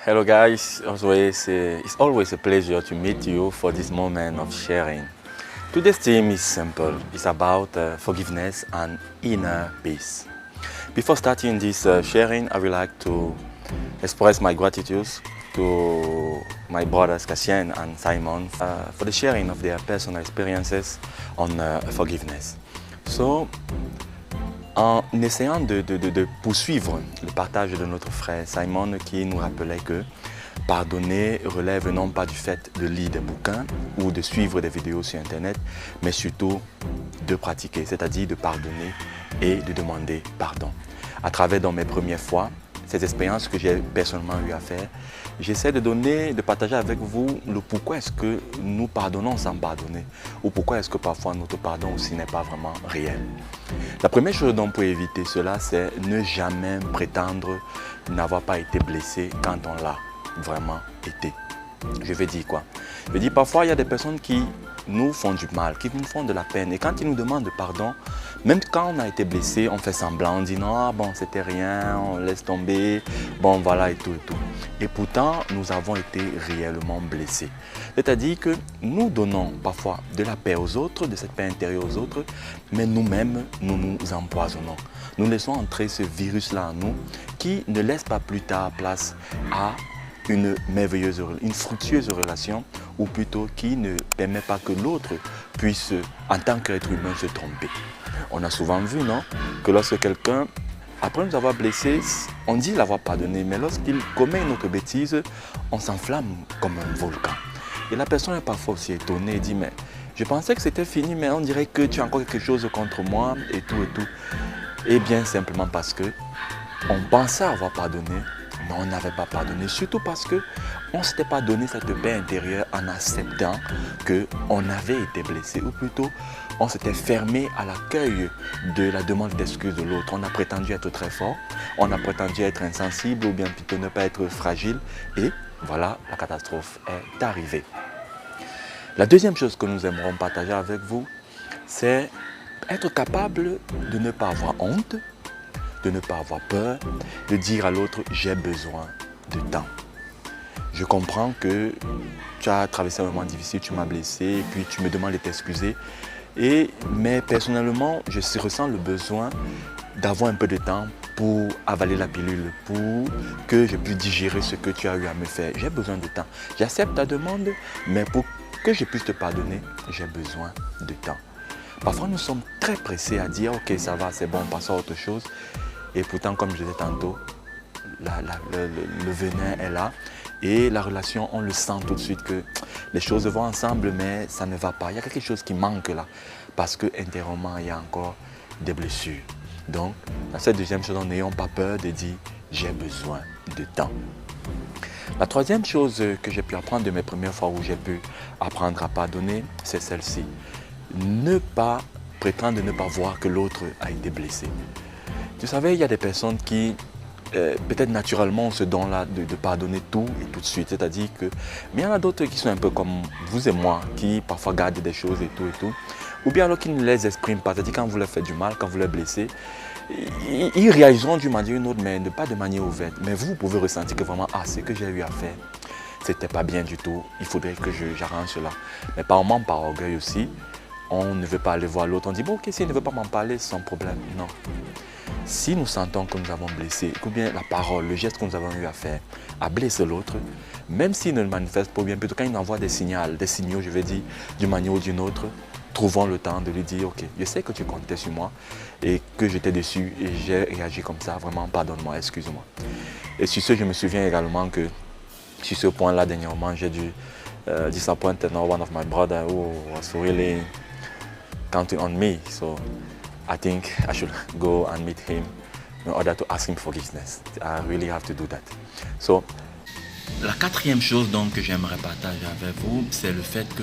Hello guys, it's always a pleasure to meet you for this moment of sharing. Today's theme is simple. It's about forgiveness and inner peace. Before starting this sharing, I would like to express my gratitude to my brothers Cassien and Simon for the sharing of their personal experiences on forgiveness. So, en essayant de poursuivre le partage de notre frère Simon qui nous rappelait que pardonner relève non pas du fait de lire des bouquins ou de suivre des vidéos sur Internet, mais surtout de pratiquer, c'est-à-dire de pardonner et de demander pardon. À travers dans mes premières fois, ces expériences que j'ai personnellement eu à faire, j'essaie de partager avec vous le pourquoi est-ce que nous pardonnons sans pardonner ou pourquoi est-ce que parfois notre pardon aussi n'est pas vraiment réel. La première chose dont on peut éviter cela, c'est ne jamais prétendre n'avoir pas été blessé quand on l'a vraiment été. Je vais dire quoi? Je vais dire parfois il y a des personnes qui nous font du mal, qui nous font de la peine et quand ils nous demandent pardon, même quand on a été blessé, on fait semblant, on dit non, ah bon c'était rien, on laisse tomber, bon voilà et tout et tout. Et pourtant nous avons été réellement blessés. C'est-à-dire que nous donnons parfois de la paix aux autres, de cette paix intérieure aux autres, mais nous-mêmes nous nous empoisonnons. Nous laissons entrer ce virus-là en nous qui ne laisse pas plus tard place à une merveilleuse, une fructueuse relation ou plutôt qui ne permet pas que l'autre puisse, en tant qu'être humain, se tromper. On a souvent vu, non, que lorsque quelqu'un, après nous avoir blessés, on dit l'avoir pardonné, mais lorsqu'il commet une autre bêtise, on s'enflamme comme un volcan. Et la personne est parfois aussi étonnée et dit, mais je pensais que c'était fini, mais on dirait que tu as encore quelque chose contre moi et tout et tout. Et bien simplement parce que on pensait avoir pardonné, mais on n'avait pas pardonné, surtout parce qu'on ne s'était pas donné cette paix intérieure en acceptant qu'on avait été blessé, ou plutôt on s'était fermé à l'accueil de la demande d'excuse de l'autre. On a prétendu être très fort, on a prétendu être insensible ou bien plutôt ne pas être fragile et voilà, la catastrophe est arrivée. La deuxième chose que nous aimerons partager avec vous, c'est être capable de ne pas avoir honte, de ne pas avoir peur, de dire à l'autre « j'ai besoin de temps ». Je comprends que tu as traversé un moment difficile, tu m'as blessé et puis tu me demandes de t'excuser. Mais personnellement, je ressens le besoin d'avoir un peu de temps pour avaler la pilule, pour que je puisse digérer ce que tu as eu à me faire. J'ai besoin de temps. J'accepte ta demande, mais pour que je puisse te pardonner, j'ai besoin de temps. Parfois, nous sommes très pressés à dire « ok, ça va, c'est bon, passons à autre chose ». Et pourtant, comme je disais tantôt, le venin est là et la relation, on le sent tout de suite que les choses vont ensemble, mais ça ne va pas. Il y a quelque chose qui manque là parce qu'intérieurement, il y a encore des blessures. Donc, dans cette deuxième chose, n'ayons pas peur de dire « j'ai besoin de temps ». La troisième chose que j'ai pu apprendre de mes premières fois où j'ai pu apprendre à pardonner, c'est celle-ci. Ne pas prétendre ne pas voir que l'autre a été blessé. Tu savais, il y a des personnes qui, peut-être naturellement, ont ce don-là de pardonner tout et tout de suite. C'est-à-dire que, mais il y en a d'autres qui sont un peu comme vous et moi, qui parfois gardent des choses et tout et tout. Ou bien alors qui ne les expriment pas. C'est-à-dire quand vous leur faites du mal, quand vous les blessez, ils réagiront d'une manière ou d'une autre, mais pas de manière ouverte. Mais vous pouvez ressentir que vraiment, ah, ce que j'ai eu à faire, c'était pas bien du tout. Il faudrait que j'arrange cela. Mais par moment, par orgueil aussi, on ne veut pas aller voir l'autre. On dit, bon, ok, s'il ne veut pas m'en parler, c'est son problème. Non. Si nous sentons que nous avons blessé, ou bien la parole, le geste que nous avons eu à faire, a blessé l'autre, même s'il ne le manifeste pas, ou bien plutôt quand il envoie des signaux, je vais dire, d'une manière ou d'une autre, trouvons le temps de lui dire, ok, je sais que tu comptais sur moi et que j'étais déçu et j'ai réagi comme ça, vraiment, pardonne-moi, excuse-moi. Et sur ce, je me souviens également que sur ce point-là, dernièrement, j'ai dû disappoint one of my brother who was really counting on me. So I think I should go and meet him in order to ask him forgiveness. I really have to do that. So, la quatrième chose donc que j'aimerais partager avec vous, c'est le fait que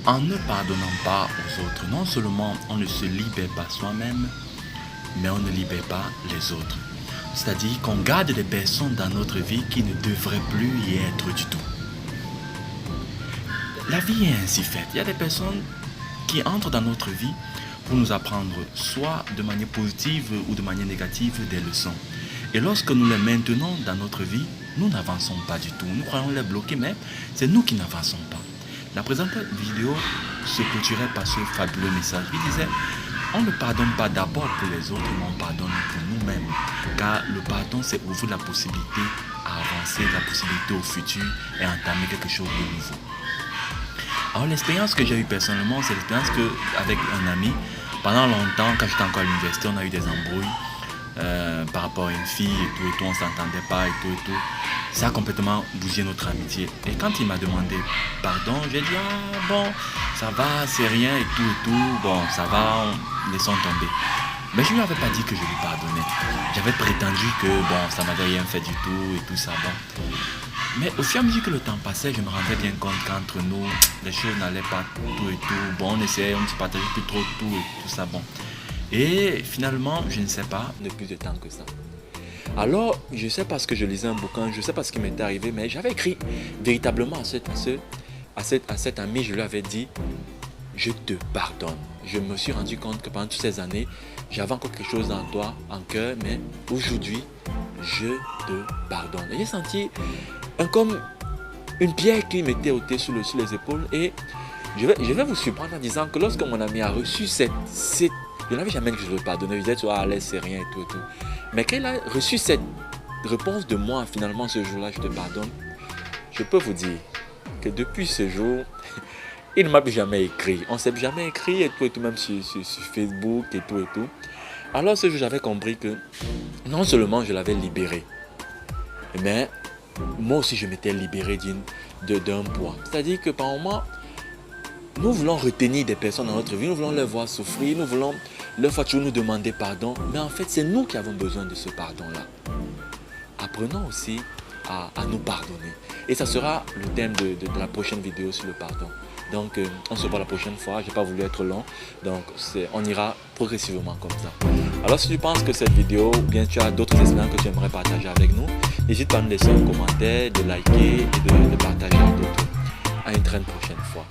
en ne pardonnant pas aux autres, non seulement on ne se libère pas soi-même, mais on ne libère pas les autres. C'est-à-dire qu'on garde des personnes dans notre vie qui ne devraient plus y être du tout. La vie est ainsi faite. Il y a des personnes qui entrent dans notre vie pour nous apprendre soit de manière positive ou de manière négative des leçons. Et lorsque nous les maintenons dans notre vie, nous n'avançons pas du tout. Nous croyons les bloquer, mais c'est nous qui n'avançons pas. La présente vidéo se clôturait par ce fabuleux message. Il disait, on ne pardonne pas d'abord pour les autres, mais on pardonne pour nous-mêmes. Car le pardon, c'est ouvrir la possibilité à avancer, la possibilité au futur et entamer quelque chose de nouveau. Alors l'expérience que j'ai eue personnellement, c'est l'expérience qu'avec un ami, pendant longtemps, quand j'étais encore à l'université, on a eu des embrouilles par rapport à une fille et tout, on ne s'entendait pas et tout. Ça a complètement bougé notre amitié. Et quand il m'a demandé pardon, j'ai dit, ah bon, ça va, c'est rien et tout, bon, ça va, laissons tomber. Mais je ne lui avais pas dit que je lui pardonnais. J'avais prétendu que bon, ça m'avait rien fait du tout et tout ça, bon. Mais au fur et à mesure que le temps passait, je me rendais bien compte qu'entre nous, les choses n'allaient pas tout et tout. Bon, on essayait, on ne se partageait plus trop tout et tout ça, bon. Et finalement, je ne sais pas, de plus de temps que ça. Alors, je ne sais pas ce que je lisais un bouquin, je ne sais pas ce qui m'était arrivé, mais j'avais écrit véritablement à cet ami, je lui avais dit, je te pardonne. Je me suis rendu compte que pendant toutes ces années, j'avais encore quelque chose en toi, en cœur, mais aujourd'hui, je te pardonne. Et j'ai senti comme une pierre qui m'était ôtée sur les épaules. Et je vais vous surprendre en disant que lorsque mon ami a reçu je n'avais jamais dit que je le pardonnais. Je disais, tu vois, allez, c'est rien et tout. Mais quand il a reçu cette réponse de moi, finalement, ce jour-là, je te pardonne, je peux vous dire que depuis ce jour, il ne m'a plus jamais écrit. On ne s'est jamais écrit et tout, même sur Facebook et tout. Alors ce jour, j'avais compris que non seulement je l'avais libéré, mais moi aussi, je m'étais libéré d'un poids. C'est-à-dire que par moment, nous voulons retenir des personnes dans notre vie, nous voulons les voir souffrir, nous voulons leur faire toujours nous demander pardon. Mais en fait, c'est nous qui avons besoin de ce pardon-là. Apprenons aussi à nous pardonner. Et ça sera le thème de la prochaine vidéo sur le pardon. Donc, on se voit la prochaine fois. Je n'ai pas voulu être long. Donc, on ira progressivement comme ça. Alors, si tu penses que cette vidéo, ou bien tu as d'autres expériences que tu aimerais partager avec nous, n'hésite pas à nous laisser un commentaire, de liker et de partager à d'autres. À une très prochaine fois.